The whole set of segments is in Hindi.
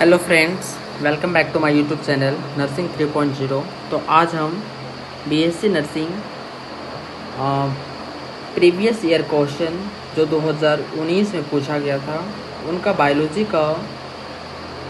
Hello friends, welcome back to my YouTube channel nursing 3.0। तो आज हम BSc nursing previous year question जो 2019 में पूछा गया था उनका बायोलॉजी का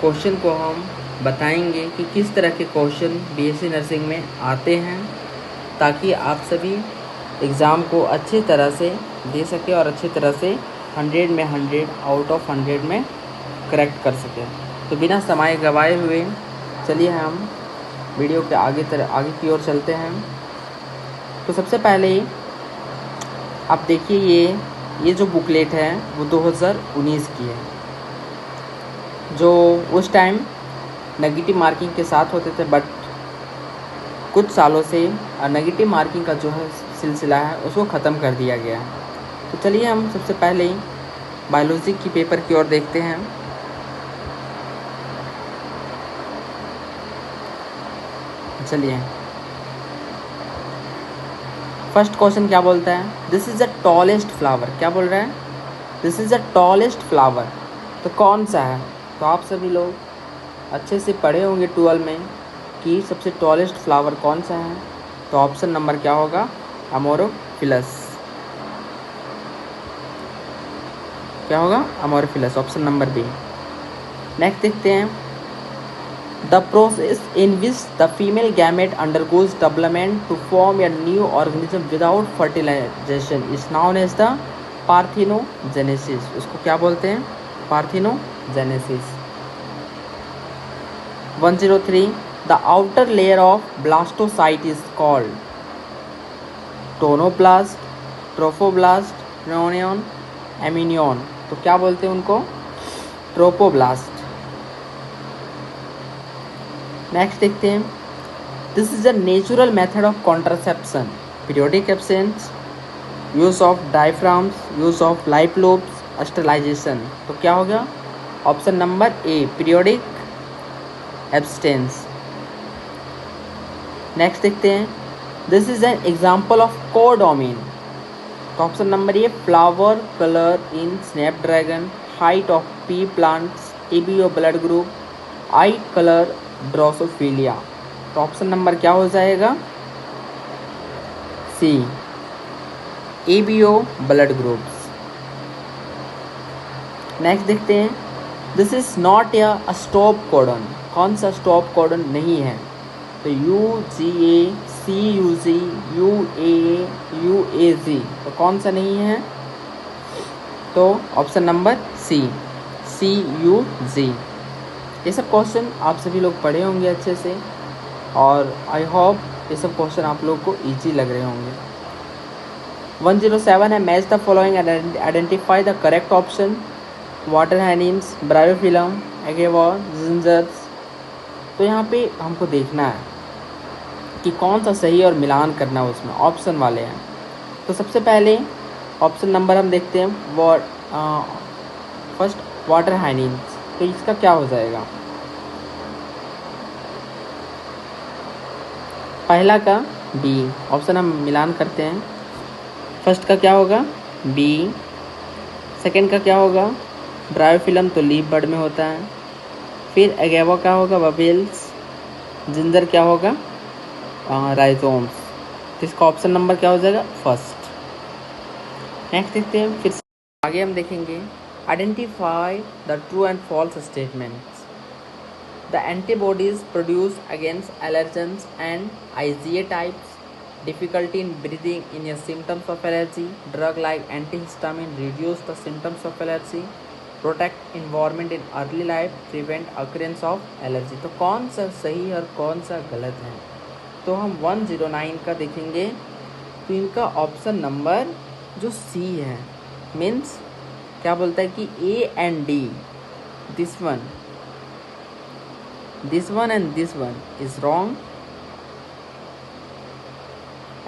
क्वेश्चन को हम बताएंगे कि किस तरह के क्वेश्चन बीएससी नर्सिंग में आते हैं, ताकि आप सभी एग्ज़ाम को अच्छी तरह से दे सकें और अच्छी तरह से 100 में 100 आउट ऑफ 100 में करेक्ट कर सकें। तो बिना समय गवाए हुए चलिए हम वीडियो के आगे की ओर चलते हैं। तो सबसे पहले आप देखिए, ये जो बुकलेट है वो 2019 की है, जो उस टाइम नेगेटिव मार्किंग के साथ होते थे, बट कुछ सालों से नेगेटिव मार्किंग का जो है सिलसिला है उसको ख़त्म कर दिया गया है। तो चलिए हम सबसे पहले बायोलॉजी की पेपर की ओर देखते हैं। चलिए, फर्स्ट क्वेश्चन क्या बोलता है? This is the tallest flower. क्या बोल रहा है? This is the tallest flower. तो कौन सा है? तो आप सभी लोग अच्छे से पढ़े होंगे 12 में कि सबसे टॉलेस्ट फ्लावर कौन सा है। तो ऑप्शन नंबर क्या होगा? अमोरोफिलस। क्या होगा? अमोरोफिलस, ऑप्शन नंबर बी। नेक्स्ट देखते हैं। The process in which the female gamete undergoes development to form a new organism without fertilization is known as the parthenogenesis। उसको क्या बोलते हैं? Parthenogenesis। 103 The outer layer of blastocyte is called tonoplast, trophoblast, rhonion, amnion। तो क्या बोलते हैं उनको? ट्रोपोब्लास्ट। नेक्स्ट देखते हैं। This is a natural method of contraception, periodic absence, use of diaphragms, use of Lippes loops, sterilisation. तो क्या हो गया? Option number A, periodic abstinence. Next देखते हैं। This is an example of codominance. तो option number A, flower colour in snapdragon, height of pea plants, ABO blood group, eye colour drosophila. तो ऑप्शन नंबर क्या हो जाएगा? C, ABO blood groups. Next देखते हैं। This is not a stop codon. कौन सा स्टॉप कोडन नहीं है? तो UGA, CUG, UAA, UAG। तो कौन सा नहीं है? तो ऑप्शन नंबर सी, CUG। ये सब क्वेश्चन आप सभी लोग पढ़े होंगे अच्छे से, और आई होप ये सब क्वेश्चन आप लोग को इजी लग रहे होंगे। 107 है। Match the following and identify the correct option. Water hyacinths, bryophyllum, agave, gingers. तो यहाँ पे हमको देखना है कि कौन सा सही और मिलान करना है, उसमें ऑप्शन वाले हैं। तो सबसे पहले ऑप्शन नंबर हम देखते हैं। First water hyacinths. तो इसका क्या हो जाएगा? पहला का बी, ऑप्शन हम मिलान करते हैं। फर्स्ट का क्या होगा? बी। सेकंड का क्या होगा? ब्रायोफिलम, तो लीफ बड में होता है। फिर एगेवा क्या होगा? बबेल्स। जिंजर क्या होगा? राइजोम्स। तो इसका ऑप्शन नंबर क्या हो जाएगा? फर्स्ट। नेक्स्ट देखते हैं। फिर आगे हम देखेंगे। Identify the true and false statements. The antibodies produced against allergens and IgA types, difficulty in breathing in your symptoms of allergy, drug like antihistamine reduce the symptoms of allergy, protect environment in early life, prevent occurrence of allergy। तो कौन सा सही और कौन सा गलत है? तो हम 109 का देखेंगे। तो इनका ऑप्शन नंबर जो सी है, मीन्स क्या बोलता है कि A and D, this one and this one is wrong,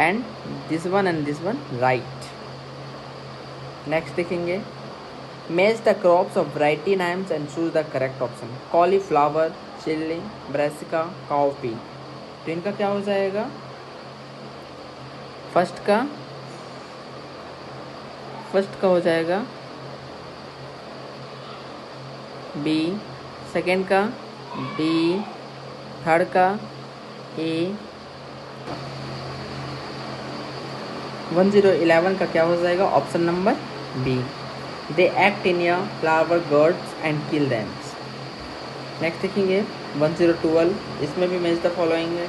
and this one and this one right। Next देखेंगे। Match the crops of variety names and choose the correct option. Cauliflower, chilli, brassica, cowpea. तो इनका क्या हो जाएगा? फर्स्ट का हो जाएगा बी, सेकेंड का डी, थर्ड का ए, 1011 का क्या हो जाएगा? Option number B, they act in या flower girds and kill them. Next देखेंगे 1012, इसमें भी मैच द फॉलोइंग है,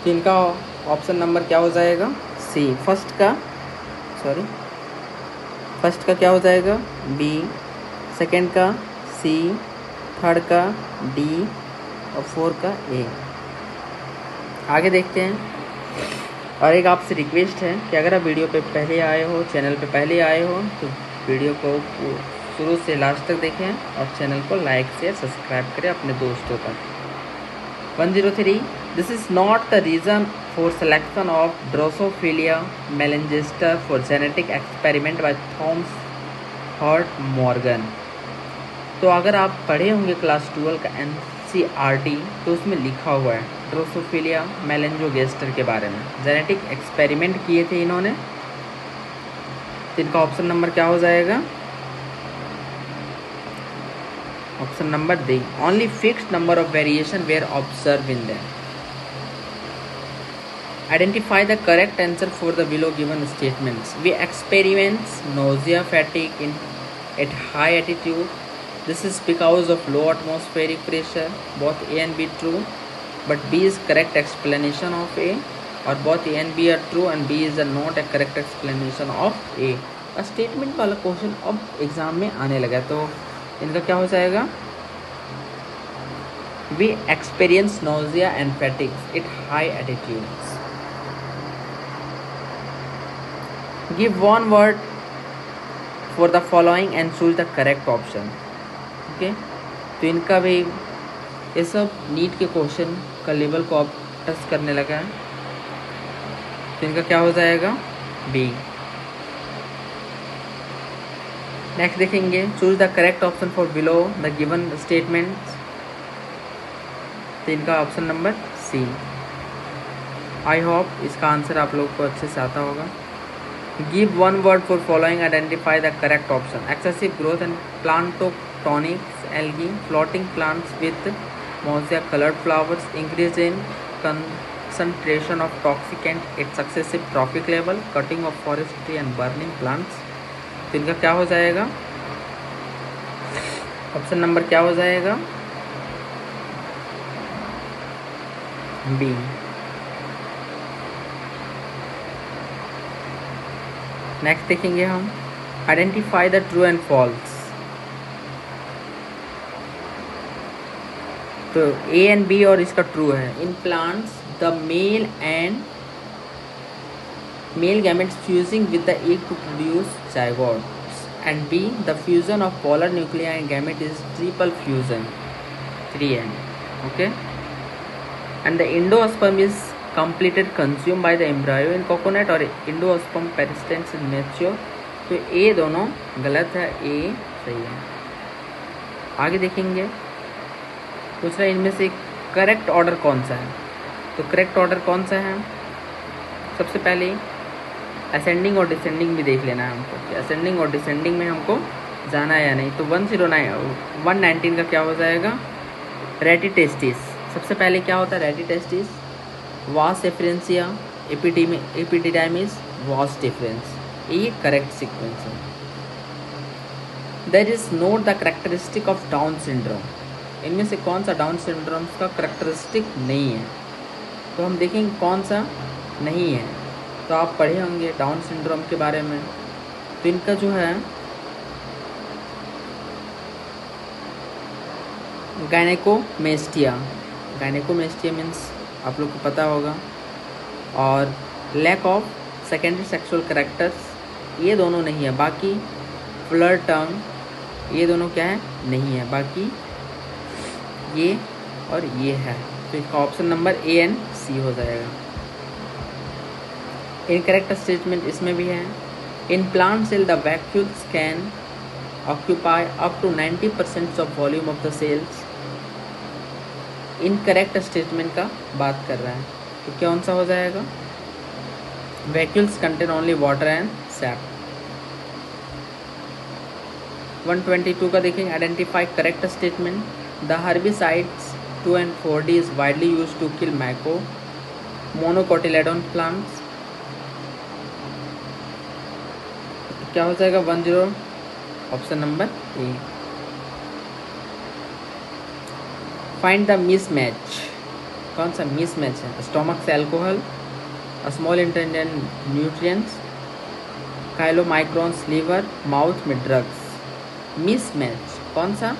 तो इनका ऑप्शन नंबर क्या हो जाएगा? सी। फर्स्ट का क्या हो जाएगा? बी, सेकेंड का सी, थर्ड का डी और फोर्थ का ए। आगे देखते हैं। और एक आपसे रिक्वेस्ट है कि अगर आप वीडियो पे पहले आए हो, चैनल पे पहले आए हो, तो वीडियो को शुरू से लास्ट तक देखें और चैनल को लाइक शेयर सब्सक्राइब करें अपने दोस्तों तक। 103, this is not the reason for selection of drosophila melanogaster for genetic experiment by Thomas Hunt Morgan. तो अगर आप पढ़े होंगे क्लास 12 का NCERT, तो उसमें लिखा हुआ है ड्रोसोफिलिया मेलेंजोगेस्टर के बारे में, जेनेटिक एक्सपेरिमेंट किए थे इन्होंने। तो इनका ऑप्शन नंबर क्या हो जाएगा? Option number D, only fixed number of variation were observe in them. Identify the correct answer for the below given statements. We experience nausea, fatigue at high altitude. This is because of low atmospheric pressure. Both A and B true, but B is correct explanation of A. और both A and B are true and B is not a correct explanation of A. Statement वाला क्वेश्चन अब एग्जाम में आने लगा, तो इनका क्या हो जाएगा? We experience nausea and fatigue at high altitudes. Give one word for the following and choose the correct option. Okay, तो इनका भी ये सब नीट के क्वेश्चन का लेवल को अब टच करने लगा है, तो इनका क्या हो जाएगा? बी। नेक्स्ट देखेंगे, choose the correct option for below the given statements, तो इनका option number C. I hope इसका आंसर आप लोग को अच्छे से आता होगा। Give one word for following, identify the correct option. Excessive growth and planktonics, algae, floating plants with mosaic colored flowers, increase in concentration of toxicant at successive trophic level, cutting of forest tree and burning plants. तो इनका क्या हो जाएगा? ऑप्शन नंबर क्या हो जाएगा? बी। नेक्स्ट देखेंगे हम, identify the true and false. तो ए एंड बी और इसका ट्रू है। In plants the male gametes fusing with the egg to produce zygotes, and B the fusion of polar nuclei and gamete is triple fusion, 3N। Okay, and the endosperm is completed consumed by the embryo in coconut और endosperm persistence in mature। तो ए दोनों गलत है, ए सही है। आगे देखेंगे, पूछ रहा है इनमें से करेक्ट ऑर्डर कौन सा है। तो करेक्ट ऑर्डर कौन सा है? सबसे पहले असेंडिंग और डिसेंडिंग भी देख लेना है हमको कि असेंडिंग और डिसेंडिंग में हमको जाना है या नहीं। तो 119 का क्या हो जाएगा? रेटिटेस्टिस। सबसे पहले क्या होता है? Rete testis, vas efferentia, epididymis, vas deferens, ये करेक्ट सीक्वेंस है। There is not the characteristic of Down syndrome. इनमें से कौन सा डाउन सिंड्रोम का करेक्टरिस्टिक नहीं है? तो हम देखेंगे कौन सा नहीं है। तो आप पढ़े होंगे डाउन सिंड्रोम के बारे में। तो इनका जो है गायनेकोमेस्टिया मीन्स आप लोग को पता होगा, और lack of secondary sexual characters, ये दोनों नहीं है। बाकी फ्लर टंग, ये दोनों क्या है? नहीं है। बाकी ये और ये है। तो इसका option number A and C हो जाएगा। इनकरेक्ट स्टेटमेंट इसमें भी है। In plant cell the vacuoles can occupy up to 90% of volume of the cells. Incorrect statement का बात कर रहा है, तो कौन सा हो जाएगा? Vacuoles contain only water and sap. 122 का देखें, identify correct statement. The herbicides 2 and 4D is widely use to kill मैको मोनोकोटिलेडोन प्लांट्स। क्या हो जाएगा 10, option number A. Find the mismatch, कौन सा मिसमैच है? स्टोमक से alcohol, small intestine nutrients, chylomicrons liver, mouth में ड्रग्स। मिसमैच, कौन सा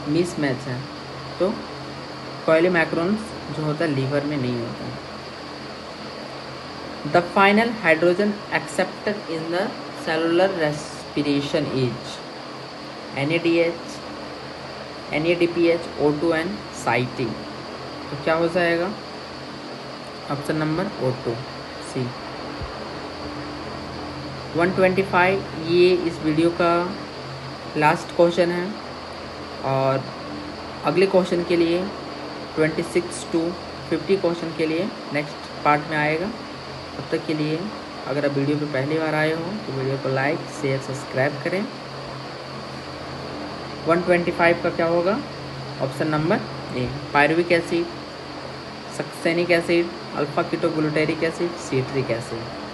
मिसमैच है? तो काइलोमाइक्रोन्स जो होता है लीवर में नहीं होता। The final hydrogen accepted in the cellular respiration is NADH, NADPH, O2 and SIT। तो क्या हो जाएगा? Option number O2 C। 125 ये इस वीडियो का लास्ट क्वेश्चन है, और अगले क्वेश्चन के लिए 26 to 50 क्वेश्चन के लिए नेक्स्ट पार्ट में आएगा। तब तक के लिए अगर आप वीडियो पे पहली बार आए हो तो वीडियो को लाइक शेयर सब्सक्राइब करें। 125 का क्या होगा? ऑप्शन नंबर ए, pyruvic acid, succinic acid, alpha ketoglutaric acid, citric acid.